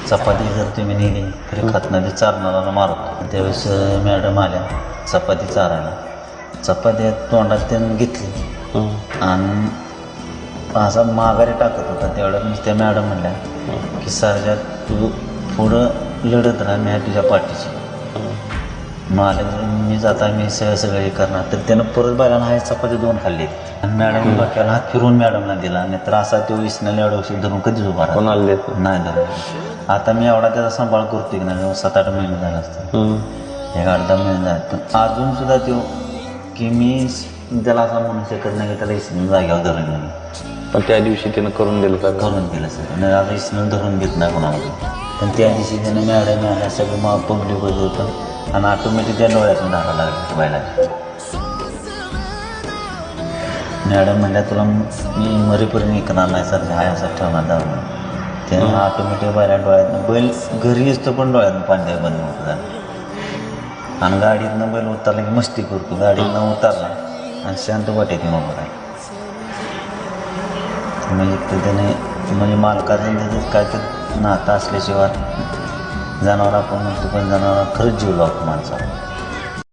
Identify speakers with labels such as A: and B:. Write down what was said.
A: चपाती जर तुम्ही नेली तरी खात नाही, चारणारा मारतो. त्यावेळेस मॅडम आल्या चपाती चारायला, चपाती तोंडात त्यानं घेतली आणि असा माघारी टाकत होता. तेवढ्यात त्या मॅडम म्हणल्या की सरजा तू पुढं लढत राहा, मी तुझ्या पाठीची. मला मी जाता मी सगळं हे करणार. तर त्यानं परत बायला हा चपाती 2 खाल्ली आणि मॅडम डोक्याला हात फिरून मॅडमला दिला. नाही तर असा तो इसण्याला एवढा उशीर धरून कधीच उभा राहा नाही धरून. आता मी एवढा त्याचा सांभाळ करतोय की नाही, 7-8 महिने झाला असतं, 1-8 महिने झाले. पण अजून सुद्धा तो की मी त्याला असं म्हणू शकत नाही की त्याला इसणं जाग्यावर धरून गेलं.
B: पण त्या दिवशी त्यानं करून दिलं का?
A: करून दिलं सर. नाही आता इसणं धरून घेत नाही कोणाला. पण त्या दिवशी त्यानं मॅडम आल्या, सगळं मग पब्लिक होतं आणि ऑटोमॅटिक त्या डोळ्यातून धारा लागली व्हायला. मॅडम म्हणल्या तुला मी मरीपर्यंत विकणार नाही सर, हा असा ठेवणार जाऊन. त्यानं ऑटोमॅटिक बायला डोळ्यातनं बैल घरी असतो पण डोळ्यातून पाणी बंद होतं झालं. आणि गाडीतनं बैल उतरला की मस्ती करतो, गाडीतनं उतरला आणि शांत वाटेत उभं राहील. म्हणजे ते त्याने म्हणजे मालकाचं त्याचं काय तर नातं असल्याशिवाय जनावर आपण म्हणतो, पण जनावर खरंच जीव लावतो माणसाला.